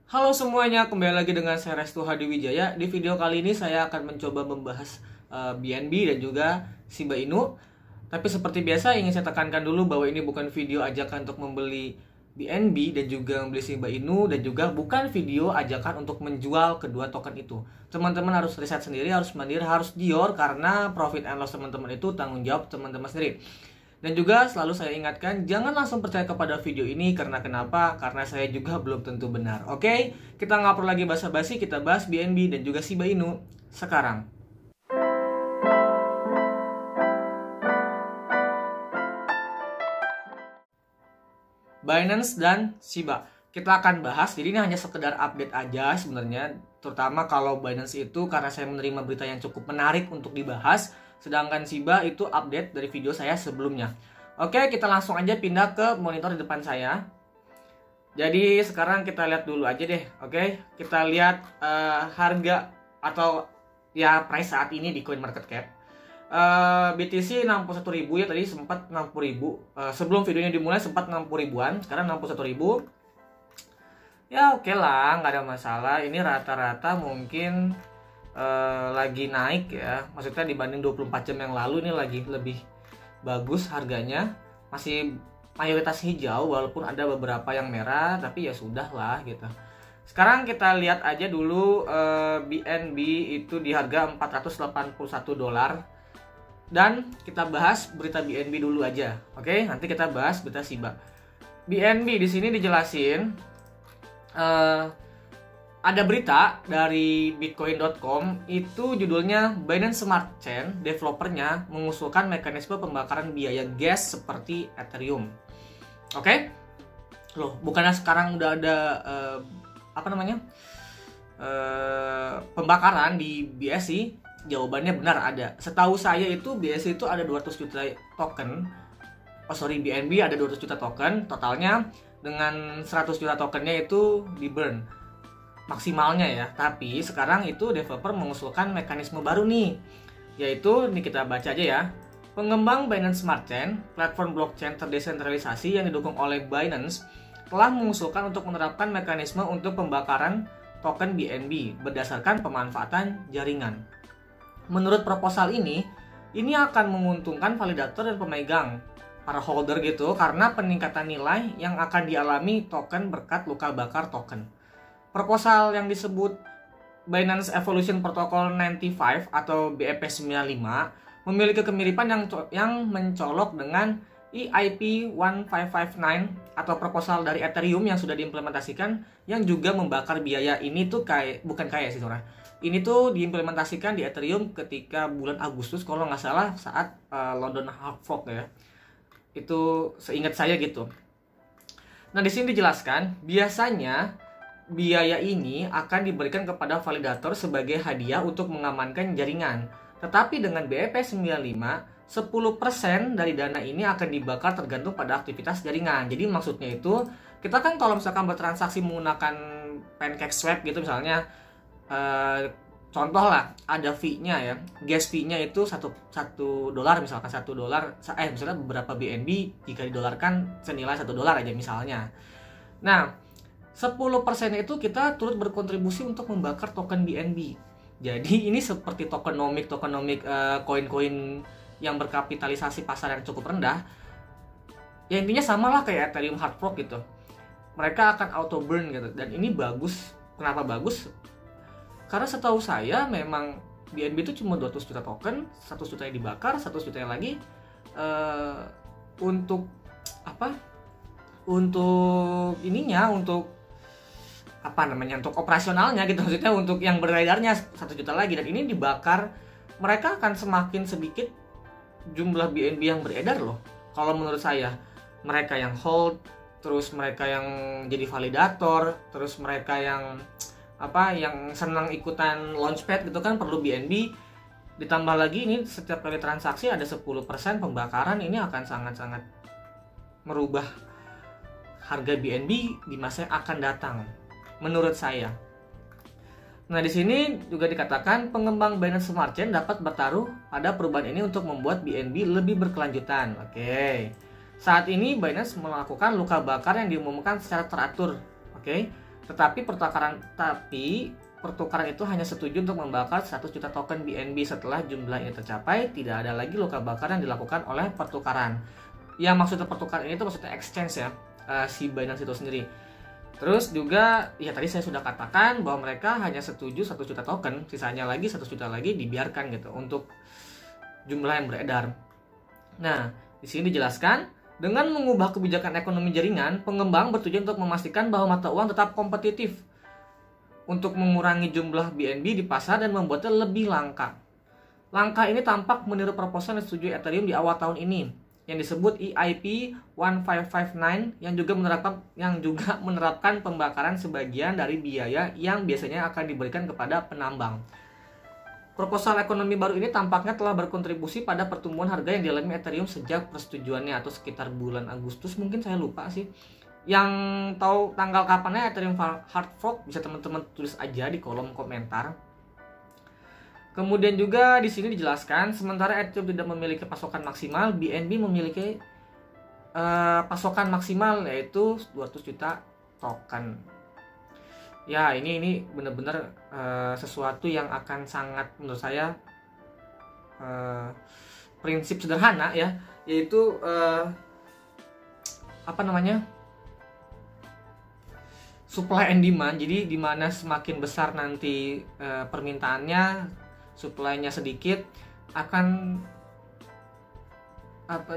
Halo semuanya, kembali lagi dengan saya Restu Hadiwijaya. Di video kali ini saya akan mencoba membahas BNB dan juga Shiba Inu. Tapi seperti biasa ingin saya tekankan dulu bahwa ini bukan video ajakan untuk membeli BNB dan juga membeli Shiba Inu, dan juga bukan video ajakan untuk menjual kedua token itu. Teman-teman harus riset sendiri, harus mandiri, harus dior, karena profit and loss teman-teman itu tanggung jawab teman-teman sendiri. Dan juga selalu saya ingatkan, jangan langsung percaya kepada video ini. Karena kenapa? Karena saya juga belum tentu benar. Oke, kita nggak perlu lagi basa-basi, kita bahas BNB dan juga Shiba Inu sekarang. Binance dan Shiba kita akan bahas. Jadi ini hanya sekedar update aja sebenarnya, terutama kalau Binance itu karena saya menerima berita yang cukup menarik untuk dibahas, sedangkan Shiba itu update dari video saya sebelumnya. Oke, kita langsung aja pindah ke monitor di depan saya. Jadi sekarang kita lihat dulu aja deh. Oke, kita lihat harga atau ya price saat ini di CoinMarketCap. BTC 61.000 ya, tadi sempat 60.000. Sebelum videonya dimulai sempat 60 ribuan, sekarang 61.000. Ya oke lah, nggak ada masalah. Ini rata-rata mungkin lagi naik ya. Maksudnya dibanding 24 jam yang lalu ini lagi lebih bagus harganya. Masih mayoritas hijau walaupun ada beberapa yang merah, tapi ya sudah lah gitu. Sekarang kita lihat aja dulu BNB itu di harga $481. Dan kita bahas berita BNB dulu aja. Oke, nanti kita bahas berita Shiba. BNB di sini dijelasin ada berita dari bitcoin.com, itu judulnya Binance Smart Chain developernya mengusulkan mekanisme pembakaran biaya gas seperti Ethereum. Oke? Loh, bukannya sekarang udah ada pembakaran di BSC? Jawabannya benar ada. Setahu saya itu BSC itu ada 200 juta token. BNB ada 200 juta token totalnya. Dengan 100 juta tokennya itu di burn maksimalnya ya. Tapi sekarang itu developer mengusulkan mekanisme baru nih, yaitu ini kita baca aja ya. Pengembang Binance Smart Chain, platform blockchain terdesentralisasi yang didukung oleh Binance, telah mengusulkan untuk menerapkan mekanisme untuk pembakaran token BNB berdasarkan pemanfaatan jaringan. Menurut proposal ini akan menguntungkan validator dan pemegang, para holder gitu, karena peningkatan nilai yang akan dialami token berkat luka bakar token. Proposal yang disebut Binance Evolution Protocol 95 atau BEP95 memiliki kemiripan yang mencolok dengan EIP 1559 atau proposal dari Ethereum yang sudah diimplementasikan, yang juga membakar biaya. Ini tuh ini tuh diimplementasikan di Ethereum ketika bulan Agustus kalau nggak salah, saat London Hard Fork ya. Itu seingat saya gitu. Nah, di sini dijelaskan biasanya biaya ini akan diberikan kepada validator sebagai hadiah untuk mengamankan jaringan. Tetapi dengan BEP95, 10% dari dana ini akan dibakar tergantung pada aktivitas jaringan. Jadi maksudnya itu, kita kan kalau misalkan bertransaksi menggunakan PancakeSwap gitu misalnya, contoh lah, ada fee-nya ya, gas fee-nya itu $1 misalkan $1, misalnya beberapa BNB jika didolarkan senilai $1 aja misalnya. Nah, 10% itu kita turut berkontribusi untuk membakar token BNB. Jadi ini seperti tokenomic koin-koin yang berkapitalisasi pasar yang cukup rendah. Ya intinya samalah kayak Ethereum Hard Fork gitu. Mereka akan auto burn gitu. Dan ini bagus. Kenapa bagus? Karena setahu saya memang BNB itu cuma 200 juta token, 100 juta yang dibakar, 100 juta yang lagi untuk untuk operasionalnya gitu, maksudnya untuk yang beredarnya 1 juta lagi, dan ini dibakar. Mereka akan semakin sedikit jumlah BNB yang beredar loh. Kalau menurut saya, mereka yang hold, terus mereka yang jadi validator, terus mereka yang senang ikutan launchpad gitu kan perlu BNB. Ditambah lagi ini setiap kali transaksi ada 10% pembakaran, ini akan sangat-sangat merubah harga BNB di masa yang akan datang menurut saya. Nah, di sini juga dikatakan pengembang Binance Smart Chain dapat bertaruh pada perubahan ini untuk membuat BNB lebih berkelanjutan. Oke. Saat ini Binance melakukan luka bakar yang diumumkan secara teratur. Oke. Tapi pertukaran itu hanya setuju untuk membakar 100 juta token BNB. Setelah jumlah ini tercapai, tidak ada lagi luka bakar yang dilakukan oleh pertukaran. Yang maksudnya pertukaran ini itu maksudnya exchange ya, si Binance itu sendiri. Terus juga ya tadi saya sudah katakan bahwa mereka hanya setuju 1 juta token, sisanya lagi 100 juta lagi dibiarkan gitu untuk jumlah yang beredar. Nah, di sini dijelaskan dengan mengubah kebijakan ekonomi jaringan, pengembang bertujuan untuk memastikan bahwa mata uang tetap kompetitif untuk mengurangi jumlah BNB di pasar dan membuatnya lebih langka. Langkah ini tampak meniru proposal yang disetujui Ethereum di awal tahun ini, yang disebut EIP 1559 yang juga menerapkan pembakaran sebagian dari biaya yang biasanya akan diberikan kepada penambang. Proposal ekonomi baru ini tampaknya telah berkontribusi pada pertumbuhan harga yang dialami Ethereum sejak persetujuannya atau sekitar bulan Agustus, mungkin saya lupa sih. Yang tahu tanggal kapannya Ethereum hard fork bisa teman-teman tulis aja di kolom komentar. Kemudian juga di sini dijelaskan, sementara Ethereum tidak memiliki pasokan maksimal, BNB memiliki pasokan maksimal yaitu 200 juta token. Ya, ini benar-benar sesuatu yang akan sangat menurut saya prinsip sederhana ya, yaitu supply and demand. Jadi dimana semakin besar nanti permintaannya, supply-nya sedikit, akan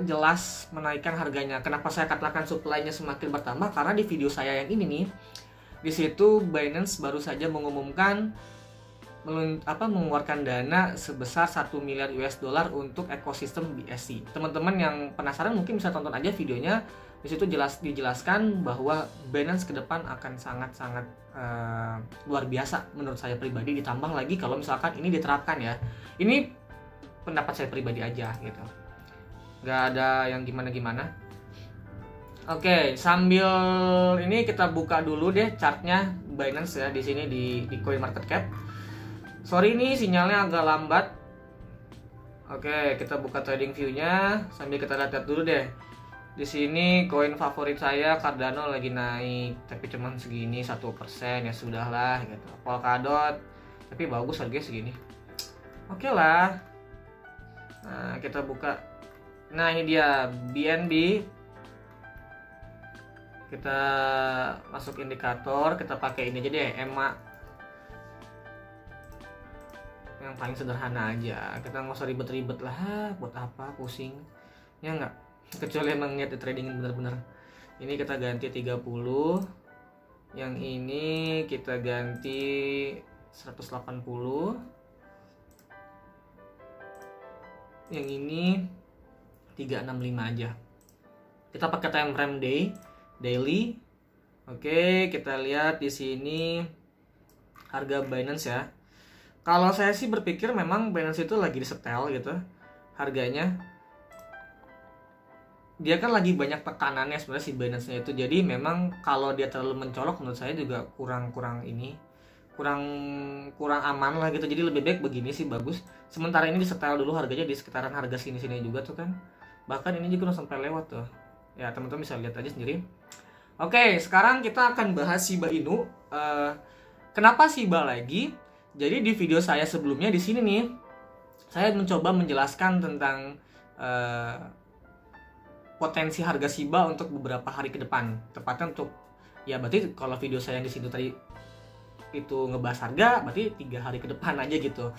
jelas menaikkan harganya. Kenapa saya katakan supply-nya semakin bertambah? Karena di video saya yang ini nih, di situ Binance baru saja mengumumkan mengeluarkan dana sebesar 1 miliar US dollar untuk ekosistem BSC. Teman-teman yang penasaran mungkin bisa tonton aja videonya. Di situ dijelaskan bahwa Binance ke depan akan sangat-sangat luar biasa menurut saya pribadi, ditambah lagi kalau misalkan ini diterapkan ya. Ini pendapat saya pribadi aja gitu. Gak ada yang gimana-gimana. Oke, sambil ini kita buka dulu deh chartnya Binance ya di sini di CoinMarketCap. Sorry ini sinyalnya agak lambat. Oke, kita buka trading view-nya sambil kita lihat dulu deh. Di sini koin favorit saya Cardano lagi naik, tapi cuman segini 1%, ya sudahlah gitu. Polkadot tapi bagus harganya segini. Oke lah. Nah, kita buka. Nah, ini dia BNB. Kita masuk indikator, kita pakai ini aja deh, EMA yang paling sederhana aja. Kita nggak usah ribet-ribet lah, buat apa pusing ya nggak, kecuali emang niat trading bener-bener. Ini kita ganti 30, yang ini kita ganti 180, yang ini 365 aja. Kita pakai time frame daily. Oke, kita lihat di sini harga Binance ya. Kalau saya sih berpikir memang Binance itu lagi disetel gitu harganya. Dia kan lagi banyak tekanannya sebenarnya si Binance-nya itu. Jadi memang kalau dia terlalu mencolok menurut saya juga kurang aman lah gitu. Jadi lebih baik begini sih bagus. Sementara ini disetel dulu harganya di sekitaran harga sini-sini juga tuh kan. Bahkan ini juga udah sampai lewat tuh. Ya teman-teman bisa lihat aja sendiri. Oke, sekarang kita akan bahas Shiba Inu. Kenapa Shiba lagi? Jadi di video saya sebelumnya di sini nih, saya mencoba menjelaskan tentang potensi harga Shiba untuk beberapa hari ke depan. Tepatnya untuk, ya berarti kalau video saya yang di situ tadi itu ngebahas harga, berarti 3 hari ke depan aja gitu.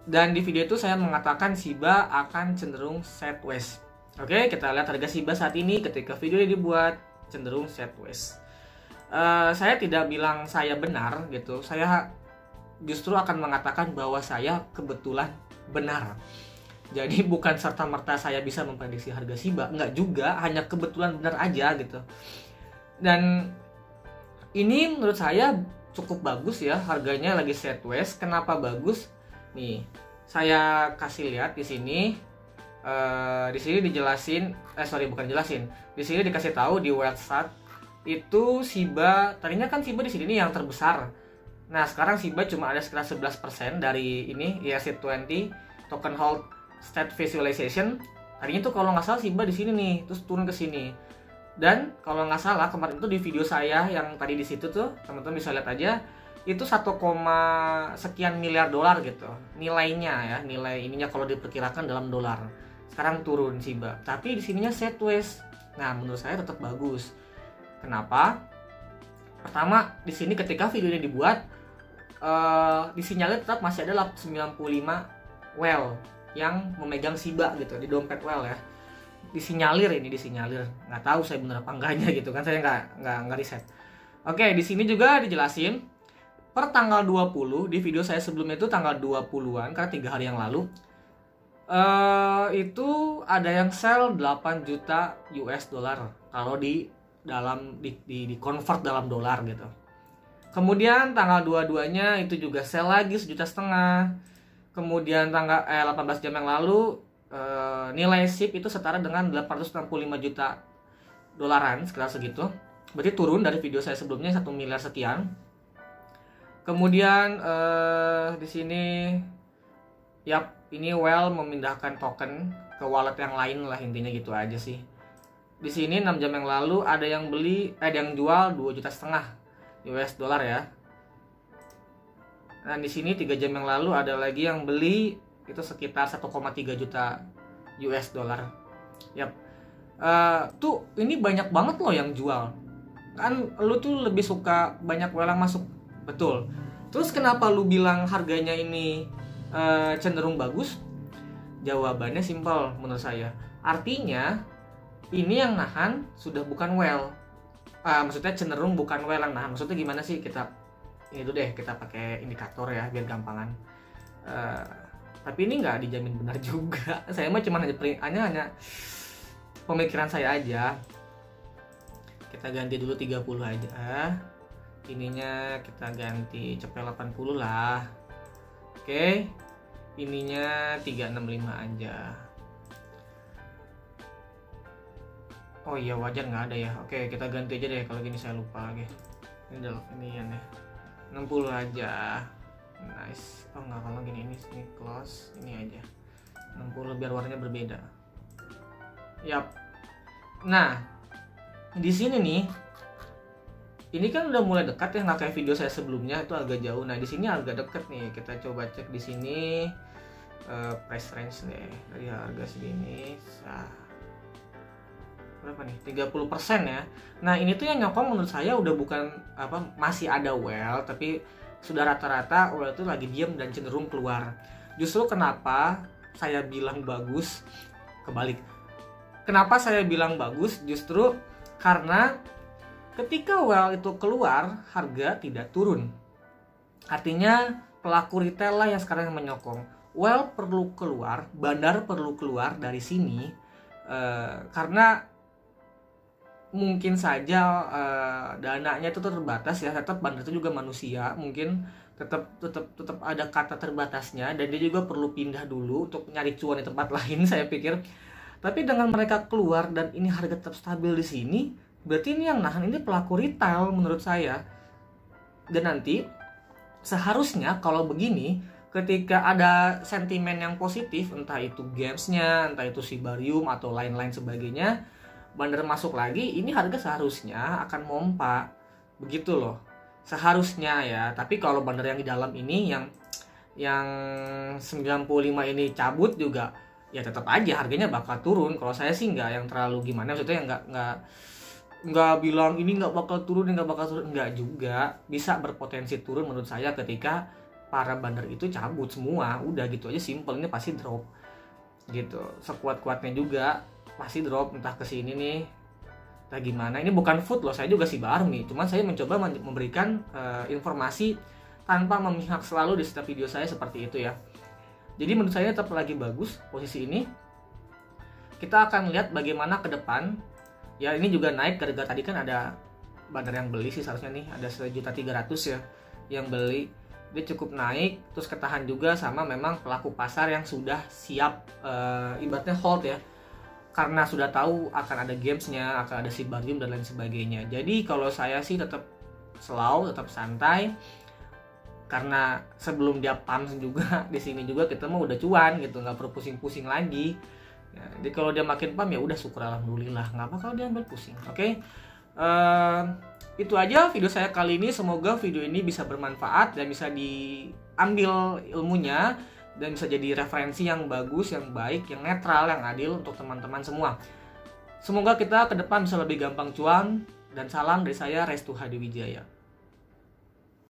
Dan di video itu saya mengatakan Shiba akan cenderung sideways. Oke, kita lihat harga Shiba saat ini ketika video ini dibuat cenderung sideways. Saya tidak bilang saya benar gitu. Saya justru akan mengatakan bahwa saya kebetulan benar. Jadi bukan serta-merta saya bisa memprediksi harga Shiba, enggak juga, hanya kebetulan benar aja gitu. Dan ini menurut saya cukup bagus ya, harganya lagi sideways. Kenapa bagus? Nih, saya kasih lihat di sini. Di sini dijelasin, di sini dikasih tahu di website itu Shiba, tadinya kan Shiba di sini nih yang terbesar. Nah, sekarang Shiba cuma ada sekitar 11% dari ini ERC20 token hold state visualization. Tadinya tuh kalau nggak salah Shiba di sini nih, terus turun ke sini. Dan kalau nggak salah kemarin itu di video saya yang tadi di situ tuh, teman-teman bisa lihat aja, itu 1, sekian miliar dolar gitu nilainya ya, nilai ininya kalau diperkirakan dalam dolar. Sekarang turun Shiba, tapi di sininya sideways. Nah, menurut saya tetap bagus. Kenapa? Pertama, di sini ketika video ini dibuat, disinyalir tetap masih ada 95 whale yang memegang Shiba gitu di dompet whale ya. Disinyalir, nggak tahu saya bener apa enggaknya gitu kan, saya nggak riset. Oke, di sini juga dijelasin per tanggal 20 di video saya sebelumnya itu tanggal 20-an karena 3 hari yang lalu itu ada yang sell 8 juta US dollar kalau di convert dalam dolar gitu. Kemudian tanggal 22-nya itu juga sell lagi 1,5 juta. Kemudian tanggal 18 jam yang lalu nilai SIP itu setara dengan 865 juta dolaran, sekitar segitu. Berarti turun dari video saya sebelumnya 1 miliar sekian. Kemudian di sini ini whale memindahkan token ke wallet yang lain lah, intinya gitu aja sih. Di sini 6 jam yang lalu ada yang jual 2,5 juta US dollar ya. Nah, di sini 3 jam yang lalu ada lagi yang beli itu sekitar 1,3 juta US dollar. Tuh ini banyak banget loh yang jual. Kan lu tuh lebih suka banyak whale yang masuk. Betul. Terus kenapa lu bilang harganya ini cenderung bagus? Jawabannya simpel menurut saya. Artinya ini yang nahan sudah bukan whale. Maksudnya cenderung bukan whale yang nahan. Maksudnya gimana sih? Kita pakai indikator ya biar gampangan. Tapi ini nggak dijamin benar juga. Saya mah cuma hanya pemikiran saya aja. Kita ganti dulu 30 aja. Ininya kita ganti cepet 80 lah. Oke. Ininya 365 aja. Oh iya, wajar nggak ada ya. Oke, kita ganti aja deh, kalau gini saya lupa lagi. Ini ya nih. 60 aja. Nice. Oh nggak, kalau gini ini close, ini aja 60 biar warnanya berbeda. Yap. Nah, di sini nih, ini kan udah mulai dekat ya, nggak kayak video saya sebelumnya itu agak jauh. Nah, di sini agak dekat nih. Kita coba cek di sini price range deh dari harga segini. Berapa nih? 30% ya. Nah, ini tuh yang nyokong menurut saya udah bukan masih ada whale, tapi sudah rata-rata whale itu lagi diam dan cenderung keluar. Justru kenapa saya bilang bagus, kebalik. Kenapa saya bilang bagus? Justru karena ketika whale itu keluar, harga tidak turun. Artinya pelaku retail lah yang sekarang yang menyokong. Whale perlu keluar, bandar perlu keluar dari sini karena mungkin saja dananya itu terbatas ya. Tetap bandar itu juga manusia, mungkin tetap ada kata terbatasnya, dan dia juga perlu pindah dulu untuk nyari cuan di tempat lain saya pikir. Tapi dengan mereka keluar dan ini harga tetap stabil di sini, berarti ini yang nahan ini pelaku retail menurut saya. Dan nanti seharusnya kalau begini, ketika ada sentimen yang positif, entah itu gamesnya, entah itu Shibarium atau lain-lain sebagainya, bandar masuk lagi, ini harga seharusnya akan mompa. Begitu loh. Seharusnya ya. Tapi kalau bandar yang di dalam ini yang 95 ini cabut juga, ya tetap aja harganya bakal turun. Kalau saya sih nggak yang terlalu gimana, maksudnya nggak bilang ini nggak bakal turun, nggak juga. Bisa berpotensi turun menurut saya ketika para bandar itu cabut semua, udah gitu aja, simple. Ini pasti drop gitu, sekuat-kuatnya juga pasti drop, entah ke sini nih, entah gimana. Ini bukan food loh, saya juga Shiba Army, cuman saya mencoba memberikan informasi tanpa memihak selalu di setiap video saya seperti itu ya. Jadi menurut saya tetap lagi bagus posisi ini. Kita akan lihat bagaimana ke depan. Ya, ini juga naik gara-gara tadi kan ada bandar yang beli sih, seharusnya nih ada 1.300.000 ya yang beli. Dia cukup naik, terus ketahan juga sama memang pelaku pasar yang sudah siap ibaratnya hold ya, karena sudah tahu akan ada gamesnya, akan ada Shibarium dan lain sebagainya. Jadi kalau saya sih tetap slow, tetap santai, karena sebelum dia pump juga di sini juga kita mau udah cuan gitu, nggak perlu pusing-pusing lagi Ya, jadi kalau dia makin paham ya udah syukur alhamdulillah, nggak apa kalau dia ambil pusing. Oke. Itu aja video saya kali ini. Semoga video ini bisa bermanfaat dan bisa diambil ilmunya dan bisa jadi referensi yang bagus, yang baik, yang netral, yang adil untuk teman-teman semua. Semoga kita ke depan bisa lebih gampang cuan, dan salam dari saya Restu Hadi Wijaya.